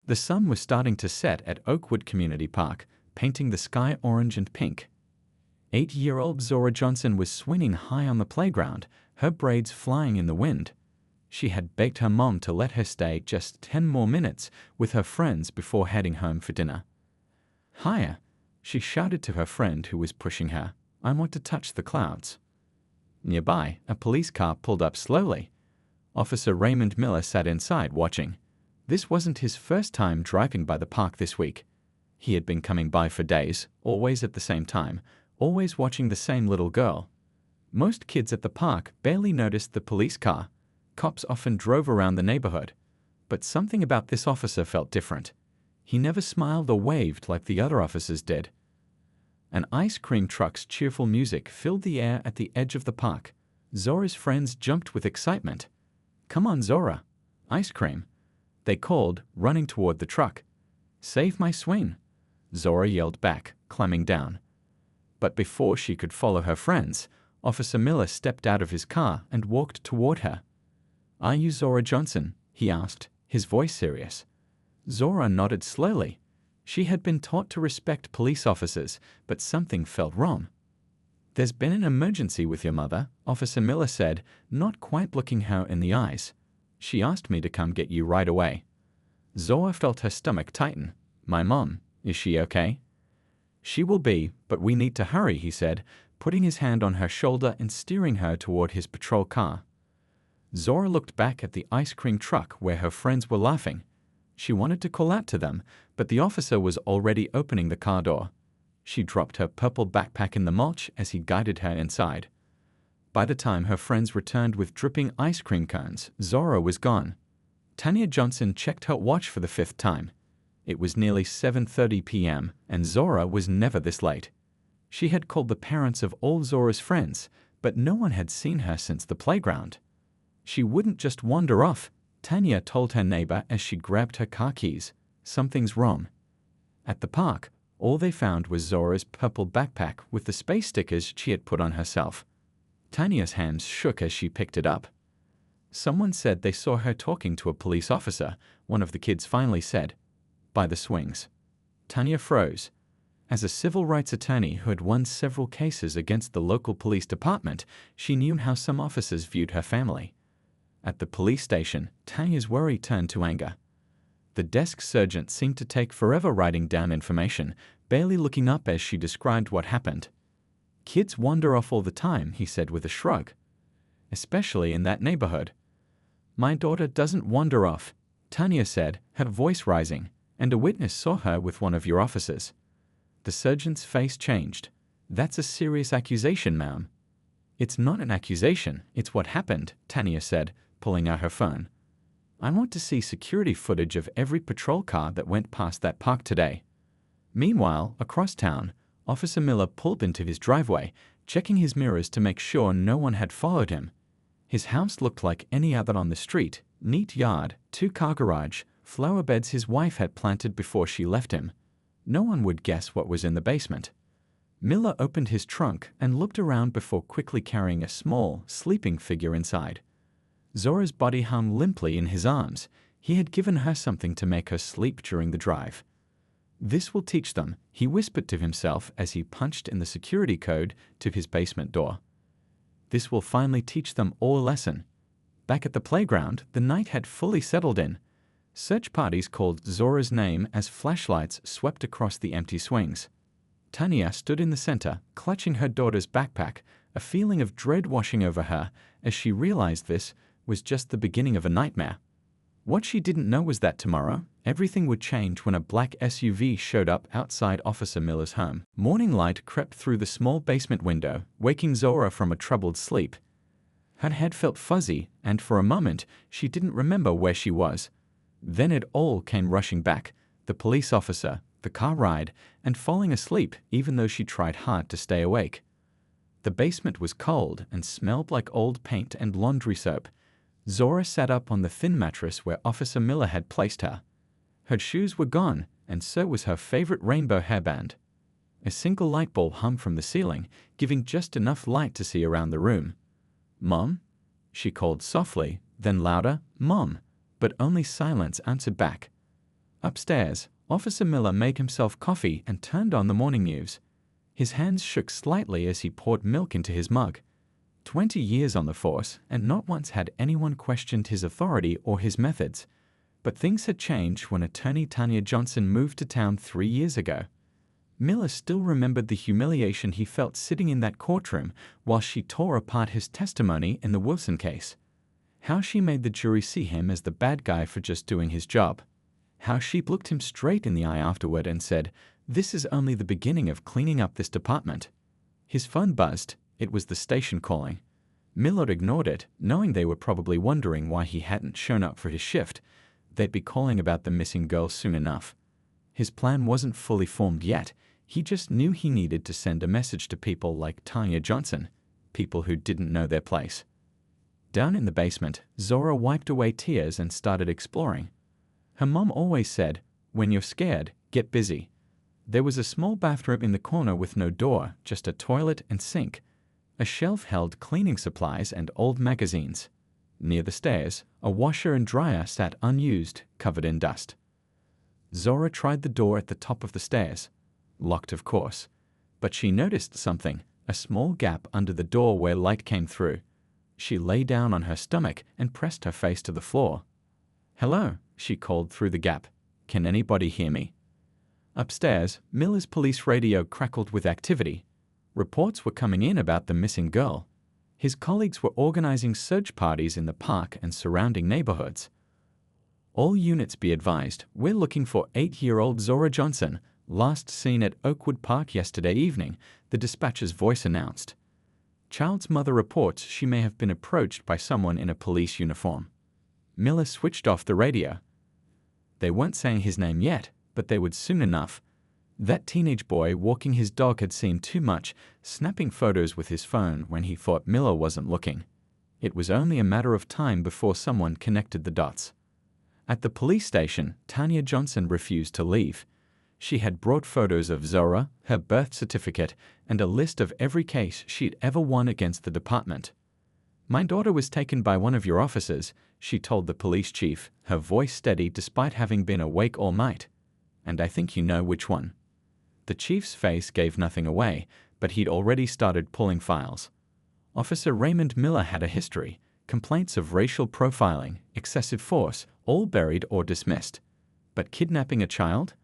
The sun was starting to set at Oakwood Community Park, painting the sky orange and pink. 8-year-old Zora Johnson was swinging high on the playground, her braids flying in the wind. She had begged her mom to let her stay just 10 more minutes with her friends before heading home for dinner. "Higher," she shouted to her friend who was pushing her. "I want to touch the clouds." Nearby, a police car pulled up slowly. Officer Raymond Miller sat inside watching. This wasn't his first time driving by the park this week. He had been coming by for days, always at the same time, always watching the same little girl. Most kids at the park barely noticed the police car. Cops often drove around the neighborhood. But something about this officer felt different. He never smiled or waved like the other officers did. An ice cream truck's cheerful music filled the air at the edge of the park. Zora's friends jumped with excitement. "Come on, Zora. Ice cream," they called, running toward the truck. "Save my swing," Zora yelled back, climbing down. But before she could follow her friends, Officer Miller stepped out of his car and walked toward her. "Are you Zora Johnson?" he asked, his voice serious. Zora nodded slowly. She had been taught to respect police officers, but something felt wrong. "There's been an emergency with your mother," Officer Miller said, not quite looking her in the eyes. "She asked me to come get you right away." Zora felt her stomach tighten. "My mom, is she okay?" "She will be, but we need to hurry," he said, putting his hand on her shoulder and steering her toward his patrol car. Zora looked back at the ice cream truck where her friends were laughing. She wanted to call out to them, but the officer was already opening the car door. She dropped her purple backpack in the mulch as he guided her inside. By the time her friends returned with dripping ice cream cones, Zora was gone. Tanya Johnson checked her watch for the 5th time. It was nearly 7:30 p.m., and Zora was never this late. She had called the parents of all Zora's friends, but no one had seen her since the playground. She wouldn't just wander off, Tanya told her neighbor as she grabbed her car keys. "Something's wrong." At the park, all they found was Zora's purple backpack with the space stickers she had put on herself. Tanya's hands shook as she picked it up. "Someone said they saw her talking to a police officer," one of the kids finally said. "By the swings." Tanya froze. As a civil rights attorney who had won several cases against the local police department, she knew how some officers viewed her family. At the police station, Tanya's worry turned to anger. The desk sergeant seemed to take forever writing down information, barely looking up as she described what happened. "Kids wander off all the time," he said with a shrug. "Especially in that neighborhood." "My daughter doesn't wander off," Tanya said, her voice rising, "and a witness saw her with one of your officers." The sergeant's face changed. "That's a serious accusation, ma'am." "It's not an accusation, it's what happened," Tanya said, pulling out her phone. "I want to see security footage of every patrol car that went past that park today." Meanwhile, across town, Officer Miller pulled into his driveway, checking his mirrors to make sure no one had followed him. His house looked like any other on the street: neat yard, 2-car garage, flower beds his wife had planted before she left him. No one would guess what was in the basement. Miller opened his trunk and looked around before quickly carrying a small, sleeping figure inside. Zora's body hung limply in his arms. He had given her something to make her sleep during the drive. "This will teach them," he whispered to himself as he punched in the security code to his basement door. "This will finally teach them all a lesson." Back at the playground, the night had fully settled in. Search parties called Zora's name as flashlights swept across the empty swings. Tanya stood in the center, clutching her daughter's backpack, a feeling of dread washing over her as she realized this was just the beginning of a nightmare. What she didn't know was that tomorrow, everything would change when a black SUV showed up outside Officer Miller's home. Morning light crept through the small basement window, waking Zora from a troubled sleep. Her head felt fuzzy, and for a moment, she didn't remember where she was. Then it all came rushing back: the police officer, the car ride, and falling asleep even though she tried hard to stay awake. The basement was cold and smelled like old paint and laundry soap. Zora sat up on the thin mattress where Officer Miller had placed her. Her shoes were gone, and so was her favorite rainbow hairband. A single light bulb hung from the ceiling, giving just enough light to see around the room. "Mom?" she called softly, then louder, "Mom!" But only silence answered back. Upstairs, Officer Miller made himself coffee and turned on the morning news. His hands shook slightly as he poured milk into his mug. 20 years on the force, and not once had anyone questioned his authority or his methods. But things had changed when attorney Tanya Johnson moved to town 3 years ago. Miller still remembered the humiliation he felt sitting in that courtroom while she tore apart his testimony in the Wilson case. How she made the jury see him as the bad guy for just doing his job. How she looked him straight in the eye afterward and said, "This is only the beginning of cleaning up this department." His phone buzzed. It was the station calling. Miller ignored it, knowing they were probably wondering why he hadn't shown up for his shift. They'd be calling about the missing girl soon enough. His plan wasn't fully formed yet. He just knew he needed to send a message to people like Tanya Johnson, people who didn't know their place. Down in the basement, Zora wiped away tears and started exploring. Her mom always said, "When you're scared, get busy." There was a small bathroom in the corner with no door, just a toilet and sink. A shelf held cleaning supplies and old magazines. Near the stairs, a washer and dryer sat unused, covered in dust. Zora tried the door at the top of the stairs. Locked, of course. But she noticed something, a small gap under the door where light came through. She lay down on her stomach and pressed her face to the floor. "Hello," she called through the gap. "Can anybody hear me?" Upstairs, Miller's police radio crackled with activity. Reports were coming in about the missing girl. His colleagues were organizing search parties in the park and surrounding neighborhoods. "All units be advised, we're looking for 8-year-old Zora Johnson, last seen at Oakwood Park yesterday evening," the dispatcher's voice announced. Child's mother reports she may have been approached by someone in a police uniform. Miller switched off the radio. They weren't saying his name yet, but they would soon enough. That teenage boy walking his dog had seen too much, snapping photos with his phone when he thought Miller wasn't looking. It was only a matter of time before someone connected the dots. At the police station, Tanya Johnson refused to leave. She had brought photos of Zora, her birth certificate, and a list of every case she'd ever won against the department. "My daughter was taken by one of your officers," she told the police chief, her voice steady despite having been awake all night. "And I think you know which one." The chief's face gave nothing away, but he'd already started pulling files. Officer Raymond Miller had a history, complaints of racial profiling, excessive force, all buried or dismissed. But kidnapping a child?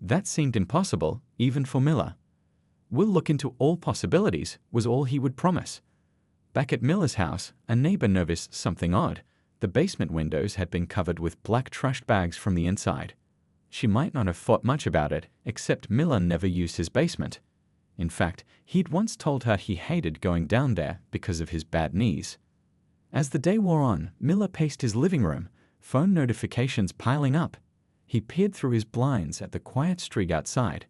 That seemed impossible, even for Miller. "We'll look into all possibilities," was all he would promise. Back at Miller's house, a neighbor noticed something odd. The basement windows had been covered with black trash bags from the inside. She might not have thought much about it, except Miller never used his basement. In fact, he'd once told her he hated going down there because of his bad knees. As the day wore on, Miller paced his living room, phone notifications piling up. He peered through his blinds at the quiet street outside.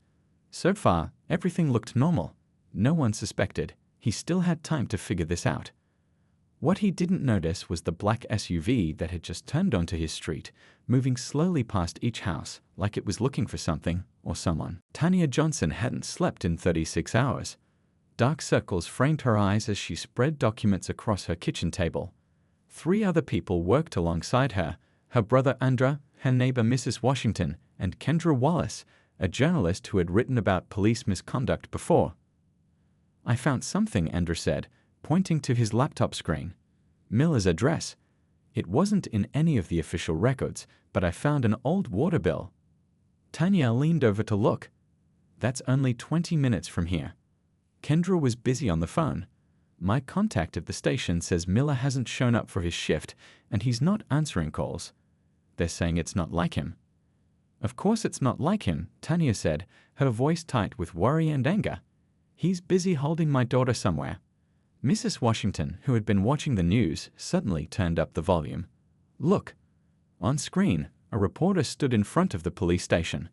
So far, everything looked normal. No one suspected. He still had time to figure this out. What he didn't notice was the black SUV that had just turned onto his street, moving slowly past each house, like it was looking for something or someone. Tanya Johnson hadn't slept in 36 hours. Dark circles framed her eyes as she spread documents across her kitchen table. 3 other people worked alongside her: her brother Andra, her neighbor Mrs. Washington, and Kendra Wallace, a journalist who had written about police misconduct before. "I found something," Andra said, pointing to his laptop screen. "Miller's address. It wasn't in any of the official records, but I found an old water bill." Tanya leaned over to look. "That's only 20 minutes from here." Kendra was busy on the phone. "My contact at the station says Miller hasn't shown up for his shift, and he's not answering calls. They're saying it's not like him." "Of course it's not like him," Tanya said, her voice tight with worry and anger. "He's busy holding my daughter somewhere." Mrs. Washington, who had been watching the news, suddenly turned up the volume. "Look." On screen, a reporter stood in front of the police station.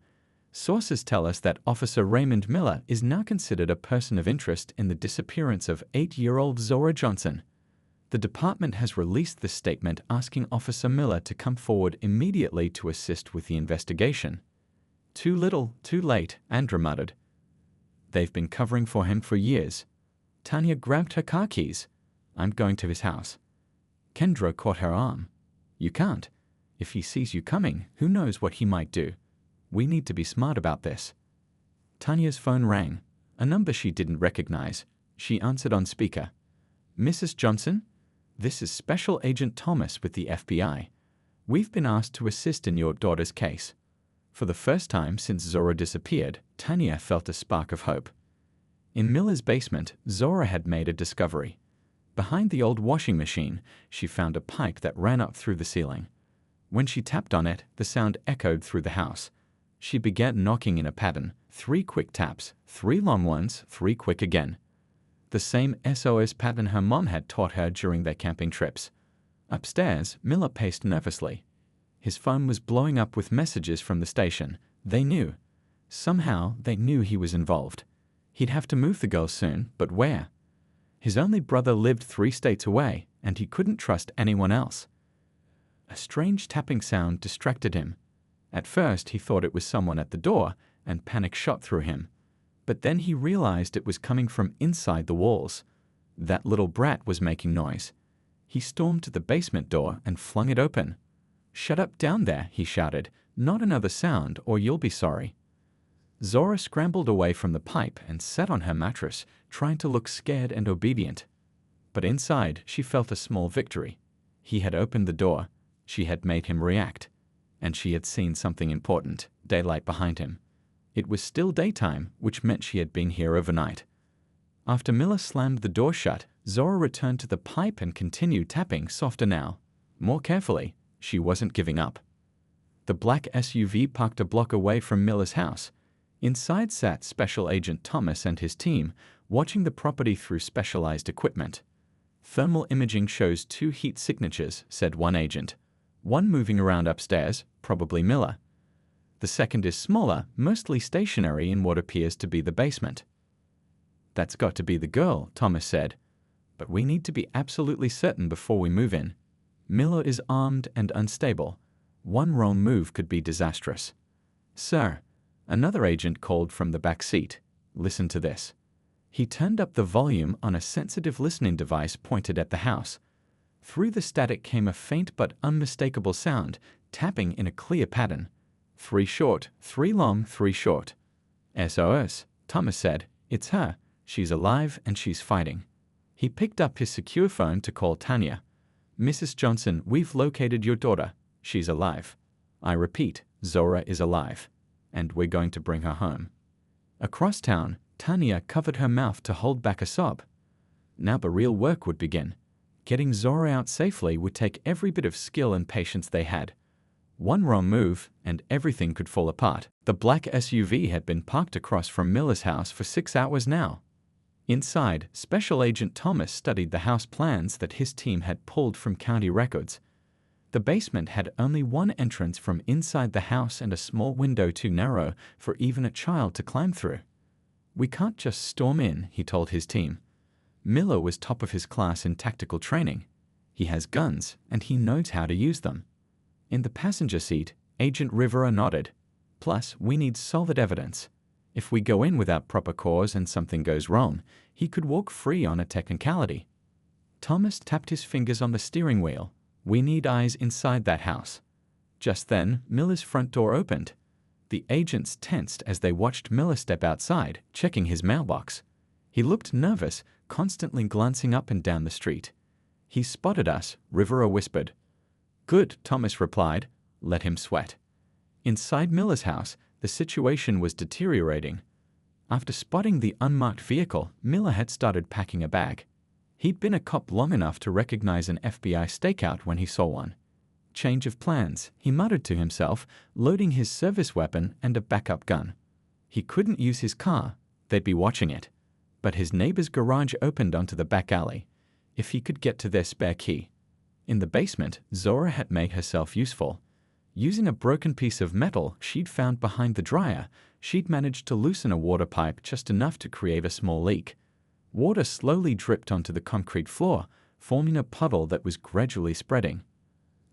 "Sources tell us that Officer Raymond Miller is now considered a person of interest in the disappearance of 8-year-old Zora Johnson. The department has released this statement asking Officer Miller to come forward immediately to assist with the investigation." "Too little, too late," Andra muttered. "They've been covering for him for years." Tanya grabbed her car keys. "I'm going to his house." Kendra caught her arm. "You can't. If he sees you coming, who knows what he might do. We need to be smart about this. Tanya's phone rang, a number she didn't recognize. She answered on speaker. Mrs. Johnson? This is Special Agent Thomas with the FBI. We've been asked to assist in your daughter's case. For the first time since Zora disappeared, Tanya felt a spark of hope. In Miller's basement, Zora had made a discovery. Behind the old washing machine, she found a pipe that ran up through the ceiling. When she tapped on it, the sound echoed through the house. She began knocking in a pattern, 3 quick taps, 3 long ones, 3 quick again. The same SOS pattern her mom had taught her during their camping trips. Upstairs, Miller paced nervously. His phone was blowing up with messages from the station. They knew. Somehow, they knew he was involved. He'd have to move the girls soon, but where? His only brother lived 3 states away, and he couldn't trust anyone else. A strange tapping sound distracted him. At first, he thought it was someone at the door, and panic shot through him. But then he realized it was coming from inside the walls. That little brat was making noise. He stormed to the basement door and flung it open. "Shut up down there," he shouted. "Not another sound, or you'll be sorry." Zora scrambled away from the pipe and sat on her mattress, trying to look scared and obedient. But inside, she felt a small victory. He had opened the door. She had made him react. And she had seen something important, daylight behind him. It was still daytime, which meant she had been here overnight. After Miller slammed the door shut, Zora returned to the pipe and continued tapping, softer now. More carefully. She wasn't giving up. The black SUV parked a block away from Miller's house. Inside sat Special Agent Thomas and his team, watching the property through specialized equipment. "Thermal imaging shows 2 heat signatures," said one agent. "One moving around upstairs, probably Miller. The second is smaller, mostly stationary in what appears to be the basement." "That's got to be the girl," Thomas said. "But we need to be absolutely certain before we move in. Miller is armed and unstable. One wrong move could be disastrous." "Sir," another agent called from the back seat, "listen to this." He turned up the volume on a sensitive listening device pointed at the house. Through the static came a faint but unmistakable sound, tapping in a clear pattern. 3 short, 3 long, 3 short. "SOS," Thomas said. "It's her. She's alive and she's fighting." He picked up his secure phone to call Tanya. "Mrs. Johnson, we've located your daughter. She's alive. I repeat, Zora is alive. And we're going to bring her home." Across town, Tanya covered her mouth to hold back a sob. Now the real work would begin. Getting Zora out safely would take every bit of skill and patience they had. One wrong move, and everything could fall apart. The black SUV had been parked across from Miller's house for 6 hours now. Inside, Special Agent Thomas studied the house plans that his team had pulled from county records. The basement had only one entrance from inside the house and a small window too narrow for even a child to climb through. "We can't just storm in," he told his team. "Miller was top of his class in tactical training. He has guns, and he knows how to use them." In the passenger seat, Agent Rivera nodded. "Plus, we need solid evidence. If we go in without proper cause and something goes wrong, he could walk free on a technicality." Thomas tapped his fingers on the steering wheel. "We need eyes inside that house." Just then, Miller's front door opened. The agents tensed as they watched Miller step outside, checking his mailbox. He looked nervous, constantly glancing up and down the street. "He spotted us," Rivera whispered. "Good," Thomas replied. "Let him sweat." Inside Miller's house, the situation was deteriorating. After spotting the unmarked vehicle, Miller had started packing a bag. He'd been a cop long enough to recognize an FBI stakeout when he saw one. Change of plans, he muttered to himself, loading his service weapon and a backup gun. He couldn't use his car. They'd be watching it. But his neighbor's garage opened onto the back alley. If he could get to their spare key. In the basement, Zora had made herself useful. Using a broken piece of metal she'd found behind the dryer, she'd managed to loosen a water pipe just enough to create a small leak. Water slowly dripped onto the concrete floor, forming a puddle that was gradually spreading.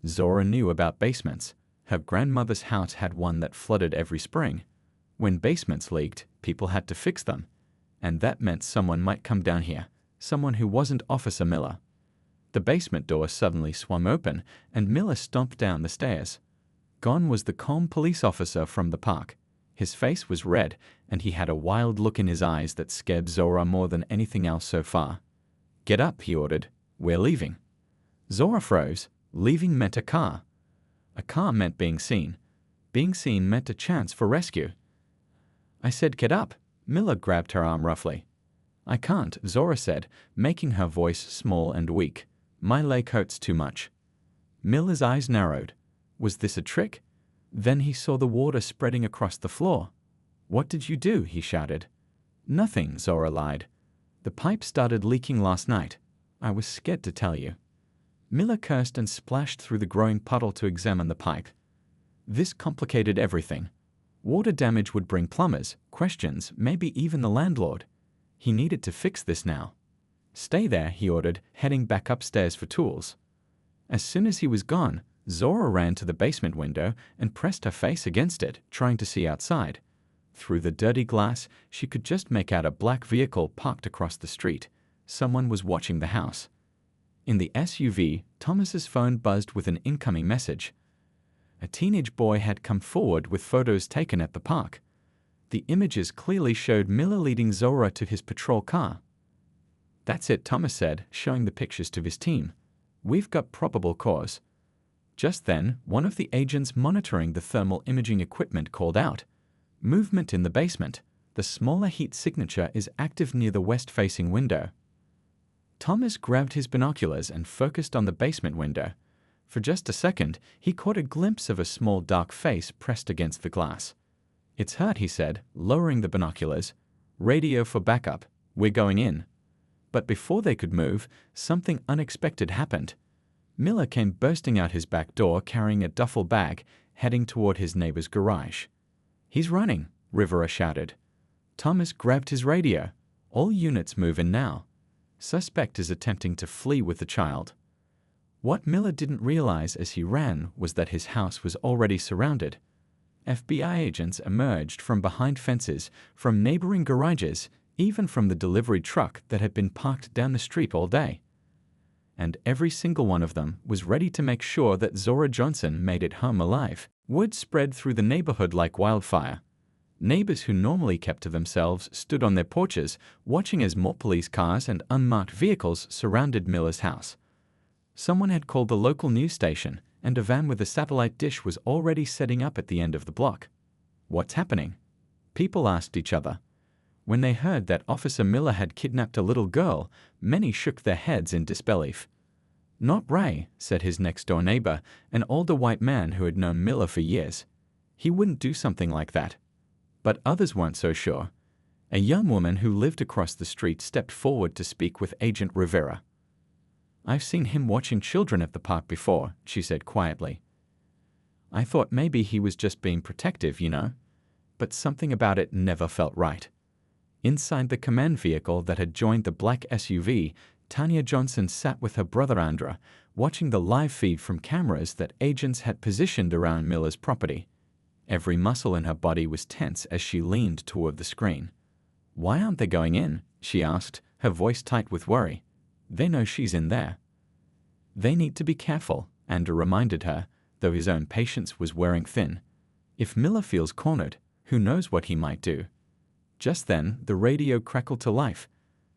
Zora knew about basements. Her grandmother's house had one that flooded every spring. When basements leaked, people had to fix them. And that meant someone might come down here, someone who wasn't Officer Miller. The basement door suddenly swung open, and Miller stomped down the stairs. Gone was the calm police officer from the park. His face was red, and he had a wild look in his eyes that scared Zora more than anything else so far. "Get up," he ordered. "We're leaving." Zora froze. Leaving meant a car. A car meant being seen. Being seen meant a chance for rescue. "I said get up." Miller grabbed her arm roughly. "I can't," Zora said, making her voice small and weak. "My leg hurts too much." Miller's eyes narrowed. Was this a trick? Then he saw the water spreading across the floor. "What did you do?" he shouted. "Nothing," Zora lied. "The pipe started leaking last night. I was scared to tell you." Miller cursed and splashed through the growing puddle to examine the pipe. This complicated everything. Water damage would bring plumbers, questions, maybe even the landlord. He needed to fix this now. "Stay there," he ordered, heading back upstairs for tools. As soon as he was gone, Zora ran to the basement window and pressed her face against it, trying to see outside. Through the dirty glass, she could just make out a black vehicle parked across the street. Someone was watching the house. In the SUV, Thomas's phone buzzed with an incoming message. A teenage boy had come forward with photos taken at the park. The images clearly showed Miller leading Zora to his patrol car. "That's it," Thomas said, showing the pictures to his team. "We've got probable cause." Just then, one of the agents monitoring the thermal imaging equipment called out. "Movement in the basement. The smaller heat signature is active near the west-facing window." Thomas grabbed his binoculars and focused on the basement window. For just a second, he caught a glimpse of a small dark face pressed against the glass. "It's hurt," he said, lowering the binoculars. "Radio for backup. We're going in." But before they could move, something unexpected happened. Miller came bursting out his back door carrying a duffel bag, heading toward his neighbor's garage. "He's running," Rivera shouted. Thomas grabbed his radio. "All units move in now. Suspect is attempting to flee with the child." What Miller didn't realize as he ran was that his house was already surrounded. FBI agents emerged from behind fences, from neighboring garages, even from the delivery truck that had been parked down the street all day. And every single one of them was ready to make sure that Zora Johnson made it home alive. Word spread through the neighborhood like wildfire. Neighbors who normally kept to themselves stood on their porches, watching as more police cars and unmarked vehicles surrounded Miller's house. Someone had called the local news station, and a van with a satellite dish was already setting up at the end of the block. "What's happening?" People asked each other. When they heard that Officer Miller had kidnapped a little girl, many shook their heads in disbelief. "Not Ray," said his next-door neighbor, an older white man who had known Miller for years. "He wouldn't do something like that." But others weren't so sure. A young woman who lived across the street stepped forward to speak with Agent Rivera. "I've seen him watching children at the park before," she said quietly. "I thought maybe he was just being protective, you know. But something about it never felt right." Inside the command vehicle that had joined the black SUV, Tanya Johnson sat with her brother Andra, watching the live feed from cameras that agents had positioned around Miller's property. Every muscle in her body was tense as she leaned toward the screen. "Why aren't they going in?" she asked, her voice tight with worry. "They know she's in there." "They need to be careful," Andra reminded her, though his own patience was wearing thin. "If Miller feels cornered, who knows what he might do?" Just then, the radio crackled to life.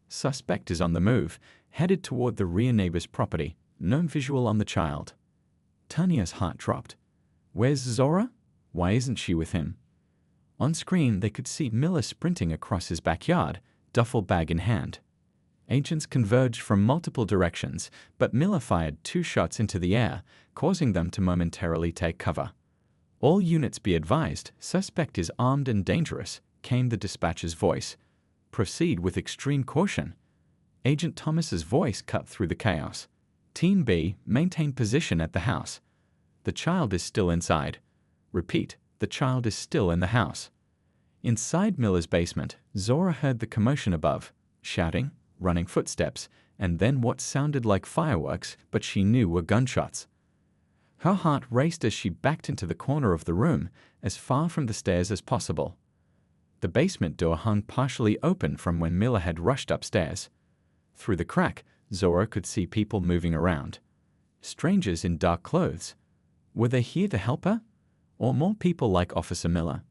"Suspect is on the move, headed toward the rear neighbor's property. No visual on the child." Tanya's heart dropped. "Where's Zora? Why isn't she with him?" On screen, they could see Miller sprinting across his backyard, duffel bag in hand. Agents converged from multiple directions, but Miller fired 2 shots into the air, causing them to momentarily take cover. "All units be advised, suspect is armed and dangerous," came the dispatcher's voice. "Proceed with extreme caution." Agent Thomas's voice cut through the chaos. "Team B, maintain position at the house. The child is still inside. Repeat, the child is still in the house." Inside Miller's basement, Zora heard the commotion above, shouting, running footsteps, and then what sounded like fireworks, but she knew were gunshots. Her heart raced as she backed into the corner of the room, as far from the stairs as possible. The basement door hung partially open from when Miller had rushed upstairs. Through the crack, Zora could see people moving around. Strangers in dark clothes. Were they here to help her? or more people like Officer Miller.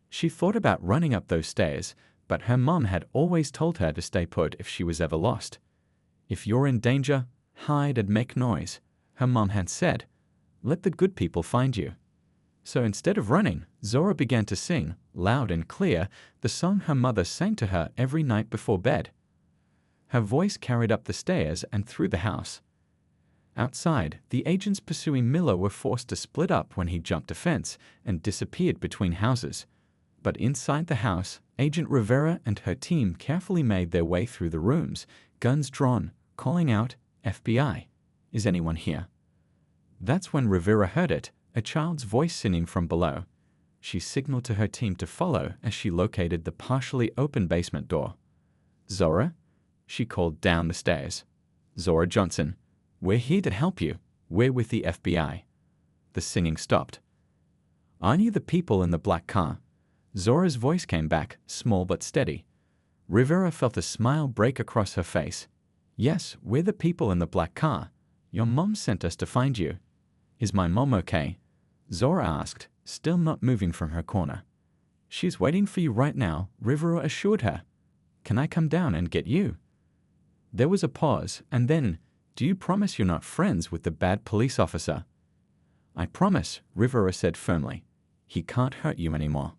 She thought about running up those stairs, but her mom had always told her to stay put if she was ever lost. If you're in danger, hide and make noise, her mom had said. Let the good people find you. So instead of running, Zora began to sing, loud and clear, the song her mother sang to her every night before bed. Her voice carried up the stairs and through the house. Outside, the agents pursuing Miller were forced to split up when he jumped a fence and disappeared between houses. But inside the house, Agent Rivera and her team carefully made their way through the rooms, guns drawn, calling out, "FBI, is anyone here?" That's when Rivera heard it, a child's voice singing from below. She signaled to her team to follow as she located the partially open basement door. "Zora?" she called down the stairs. "Zora Johnson, we're here to help you. We're with the FBI." The singing stopped. "Aren't you the people in the black car?" Zora's voice came back, small but steady. Rivera felt a smile break across her face. "Yes, we're the people in the black car. Your mom sent us to find you." "Is my mom okay?" Zora asked, still not moving from her corner. "She's waiting for you right now," Rivera assured her. "Can I come down and get you?" There was a pause, and then, "Do you promise you're not friends with the bad police officer?" "I promise," Rivera said firmly. "He can't hurt you anymore."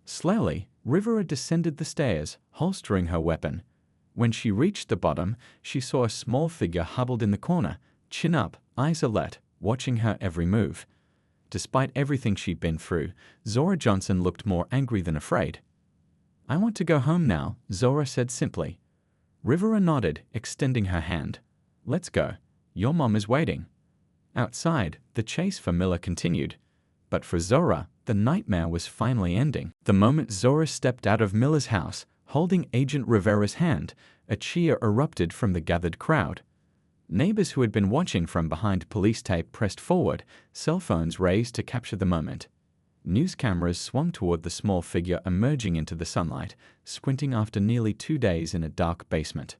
Slowly, Rivera descended the stairs, holstering her weapon. When she reached the bottom, she saw a small figure huddled in the corner, chin up, eyes alert, watching her every move. Despite everything she'd been through, Zora Johnson looked more angry than afraid. "I want to go home now," Zora said simply. Rivera nodded, extending her hand. "Let's go. Your mom is waiting." Outside, the chase for Miller continued. But for Zora, the nightmare was finally ending. The moment Zora stepped out of Miller's house, holding Agent Rivera's hand, a cheer erupted from the gathered crowd. Neighbors who had been watching from behind police tape pressed forward, cell phones raised to capture the moment. News cameras swung toward the small figure emerging into the sunlight, squinting after nearly 2 days in a dark basement.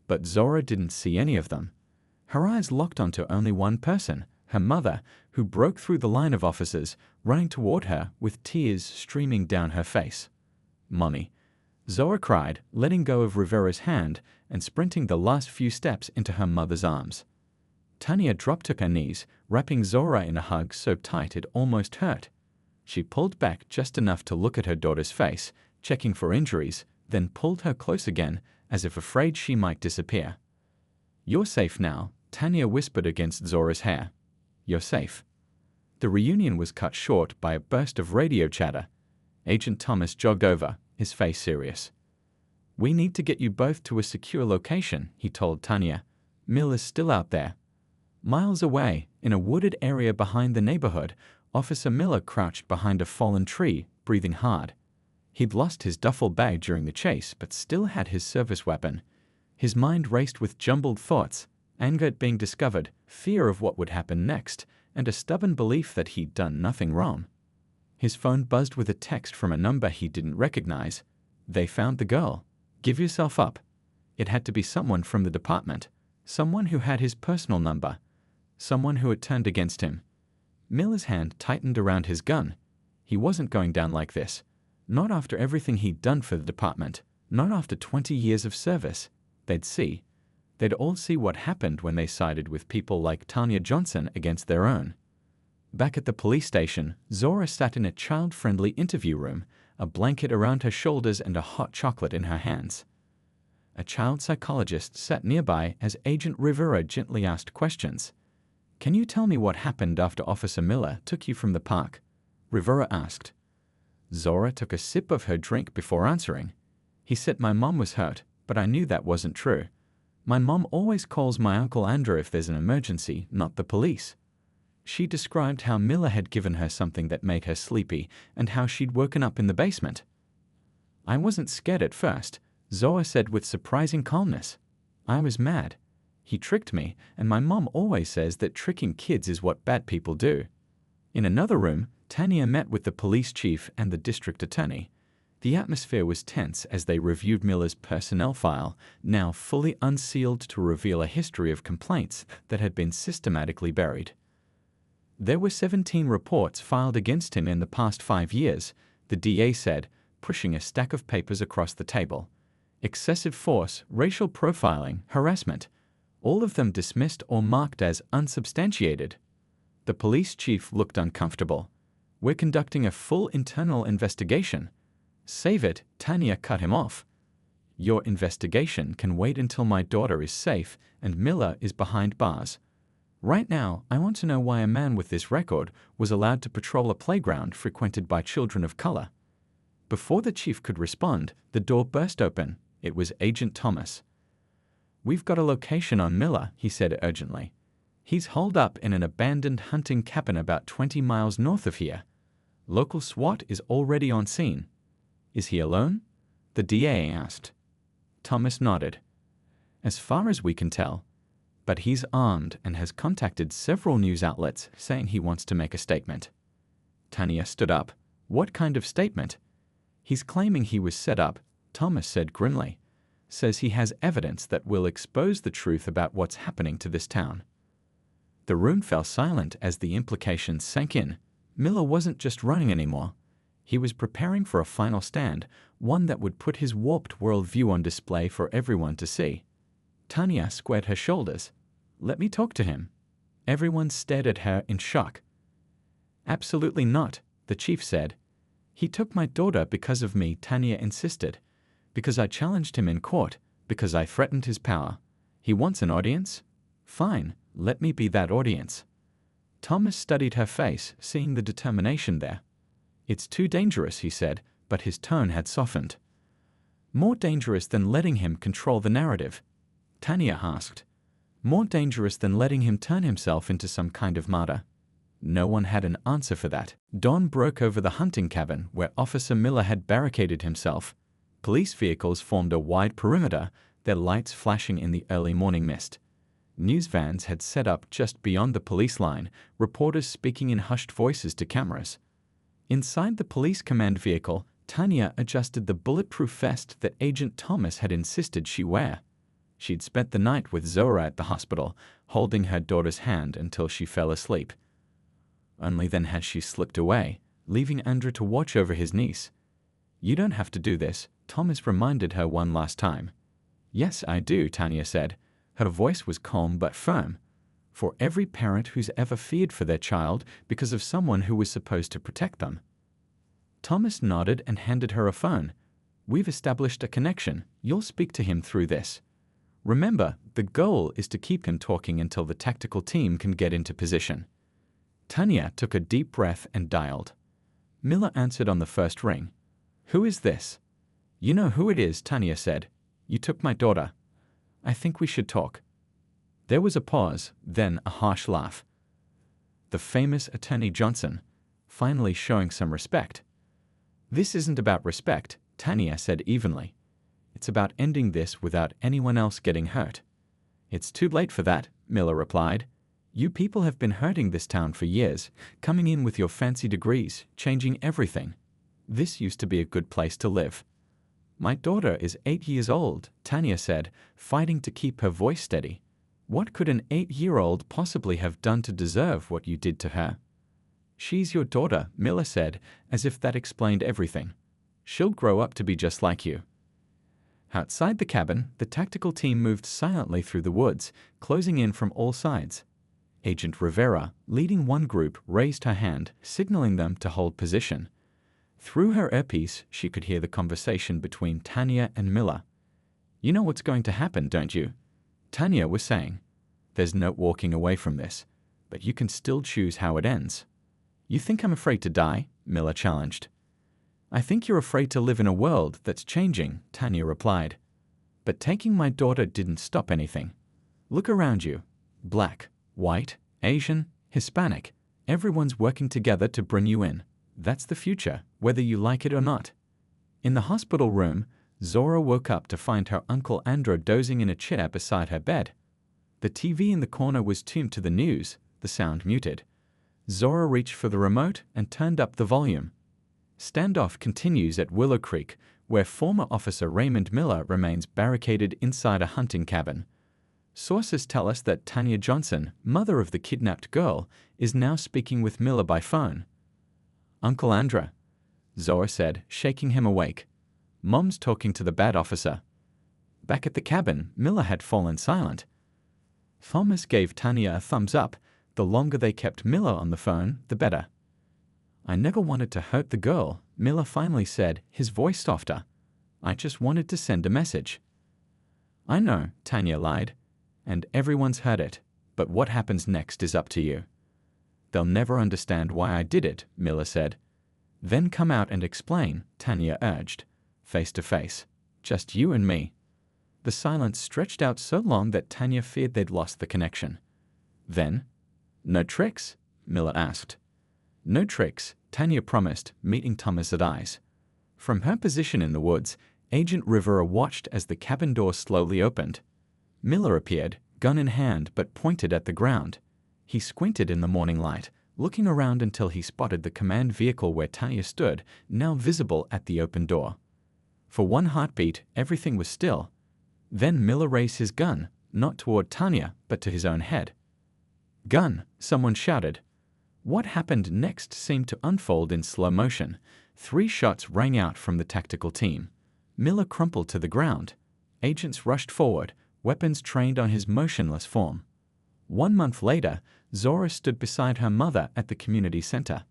But Zora didn't see any of them. Her eyes locked onto only one person, her mother, who broke through the line of officers, running toward her with tears streaming down her face. "Mommy," Zora cried, letting go of Rivera's hand and sprinting the last few steps into her mother's arms. Tanya dropped to her knees, wrapping Zora in a hug so tight it almost hurt. She pulled back just enough to look at her daughter's face, checking for injuries, then pulled her close again, as if afraid she might disappear. "You're safe now," Tanya whispered against Zora's hair. "You're safe." The reunion was cut short by a burst of radio chatter. Agent Thomas jogged over, his face serious. "We need to get you both to a secure location," he told Tanya. "Miller's still out there." Miles away, in a wooded area behind the neighborhood, Officer Miller crouched behind a fallen tree, breathing hard. He'd lost his duffel bag during the chase, but still had his service weapon. His mind raced with jumbled thoughts, anger at being discovered, fear of what would happen next, and a stubborn belief that he'd done nothing wrong. His phone buzzed with a text from a number he didn't recognize. "They found the girl. Give yourself up." It had to be someone from the department, someone who had his personal number, someone who had turned against him. Miller's hand tightened around his gun. He wasn't going down like this. Not after everything he'd done for the department. Not after 20 years of service. They'd see. They'd all see what happened when they sided with people like Tanya Johnson against their own. Back at the police station, Zora sat in a child-friendly interview room, a blanket around her shoulders and a hot chocolate in her hands. A child psychologist sat nearby as Agent Rivera gently asked questions. "Can you tell me what happened after Officer Miller took you from the park?" Rivera asked. Zora took a sip of her drink before answering. "He said my mom was hurt, but I knew that wasn't true. My mom always calls my Uncle Andrew if there's an emergency, not the police." She described how Miller had given her something that made her sleepy and how she'd woken up in the basement. "I wasn't scared at first," Zora said with surprising calmness. "I was mad. He tricked me, and my mom always says that tricking kids is what bad people do." In another room, Tanya met with the police chief and the district attorney. The atmosphere was tense as they reviewed Miller's personnel file, now fully unsealed to reveal a history of complaints that had been systematically buried. There were 17 reports filed against him in the past 5 years, the DA said, pushing a stack of papers across the table. Excessive force, racial profiling, harassment, all of them dismissed or marked as unsubstantiated. The police chief looked uncomfortable. We're conducting a full internal investigation. Save it, Tanya cut him off. Your investigation can wait until my daughter is safe and Miller is behind bars. Right now, I want to know why a man with this record was allowed to patrol a playground frequented by children of color. Before the chief could respond, the door burst open. It was Agent Thomas. We've got a location on Miller, he said urgently. He's holed up in an abandoned hunting cabin about 20 miles north of here. Local SWAT is already on scene. Is he alone? The DA asked. Thomas nodded. As far as we can tell. But he's armed and has contacted several news outlets saying he wants to make a statement. Tanya stood up. What kind of statement? He's claiming he was set up, Thomas said grimly. Says he has evidence that will expose the truth about what's happening to this town. The room fell silent as the implications sank in. Miller wasn't just running anymore. He was preparing for a final stand, one that would put his warped worldview on display for everyone to see. Tanya squared her shoulders. Let me talk to him. Everyone stared at her in shock. Absolutely not, the chief said. He took my daughter because of me, Tanya insisted. Because I challenged him in court, because I threatened his power. He wants an audience? Fine, let me be that audience. Thomas studied her face, seeing the determination there. It's too dangerous, he said, but his tone had softened. More dangerous than letting him control the narrative? Tanya asked. More dangerous than letting him turn himself into some kind of martyr? No one had an answer for that. Dawn broke over the hunting cabin where Officer Miller had barricaded himself. Police vehicles formed a wide perimeter, their lights flashing in the early morning mist. News vans had set up just beyond the police line, reporters speaking in hushed voices to cameras. Inside the police command vehicle, Tanya adjusted the bulletproof vest that Agent Thomas had insisted she wear. She'd spent the night with Zora at the hospital, holding her daughter's hand until she fell asleep. Only then had she slipped away, leaving Andrew to watch over his niece. You don't have to do this, Thomas reminded her one last time. Yes, I do, Tanya said. Her voice was calm but firm. For every parent who's ever feared for their child because of someone who was supposed to protect them. Thomas nodded and handed her a phone. We've established a connection. You'll speak to him through this. Remember, the goal is to keep him talking until the tactical team can get into position. Tanya took a deep breath and dialed. Miller answered on the first ring. Who is this? You know who it is, Tanya said. You took my daughter. I think we should talk. There was a pause, then a harsh laugh. The famous Attorney Johnson, finally showing some respect. This isn't about respect, Tanya said evenly. It's about ending this without anyone else getting hurt. It's too late for that, Miller replied. You people have been hurting this town for years, coming in with your fancy degrees, changing everything. This used to be a good place to live. My daughter is 8 years old, Tanya said, fighting to keep her voice steady. What could an 8-year-old possibly have done to deserve what you did to her? She's your daughter, Miller said, as if that explained everything. She'll grow up to be just like you. Outside the cabin, the tactical team moved silently through the woods, closing in from all sides. Agent Rivera, leading one group, raised her hand, signaling them to hold position. Through her earpiece, she could hear the conversation between Tanya and Miller. You know what's going to happen, don't you? Tanya was saying. There's no walking away from this, but you can still choose how it ends. You think I'm afraid to die? Miller challenged. I think you're afraid to live in a world that's changing, Tanya replied. But taking my daughter didn't stop anything. Look around you. Black, white, Asian, Hispanic. Everyone's working together to bring you in. That's the future, whether you like it or not. In the hospital room, Zora woke up to find her Uncle Andrew dozing in a chair beside her bed. The TV in the corner was tuned to the news, the sound muted. Zora reached for the remote and turned up the volume. Standoff continues at Willow Creek, where former Officer Raymond Miller remains barricaded inside a hunting cabin. Sources tell us that Tanya Johnson, mother of the kidnapped girl, is now speaking with Miller by phone. Uncle Andra, Zora said, shaking him awake. Mom's talking to the bad officer. Back at the cabin, Miller had fallen silent. Thomas gave Tanya a thumbs up. The longer they kept Miller on the phone, the better. I never wanted to hurt the girl, Miller finally said, his voice softer. I just wanted to send a message. I know, Tanya lied. And everyone's heard it, but what happens next is up to you. They'll never understand why I did it, Miller said. Then come out and explain, Tanya urged. Face to face. Just you and me. The silence stretched out so long that Tanya feared they'd lost the connection. Then, no tricks? Miller asked. No tricks, Tanya promised, meeting Thomas' eyes. From her position in the woods, Agent Rivera watched as the cabin door slowly opened. Miller appeared, gun in hand but pointed at the ground. He squinted in the morning light, looking around until he spotted the command vehicle where Tanya stood, now visible at the open door. For one heartbeat, everything was still. Then Miller raised his gun, not toward Tanya, but to his own head. Gun, someone shouted. What happened next seemed to unfold in slow motion. 3 shots rang out from the tactical team. Miller crumpled to the ground. Agents rushed forward, weapons trained on his motionless form. 1 month later, Zora stood beside her mother at the community center.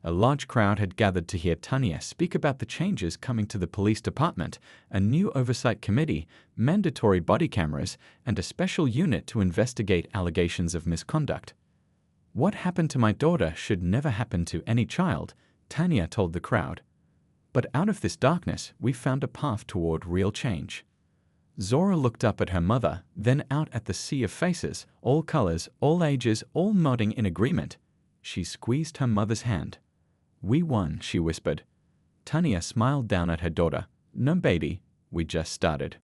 A large crowd had gathered to hear Tanya speak about the changes coming to the police department, a new oversight committee, mandatory body cameras, and a special unit to investigate allegations of misconduct. What happened to my daughter should never happen to any child, Tanya told the crowd. But out of this darkness, we found a path toward real change. Zora looked up at her mother, then out at the sea of faces, all colors, all ages, all nodding in agreement. She squeezed her mother's hand. We won, she whispered. Tanya smiled down at her daughter. No, baby, we just started.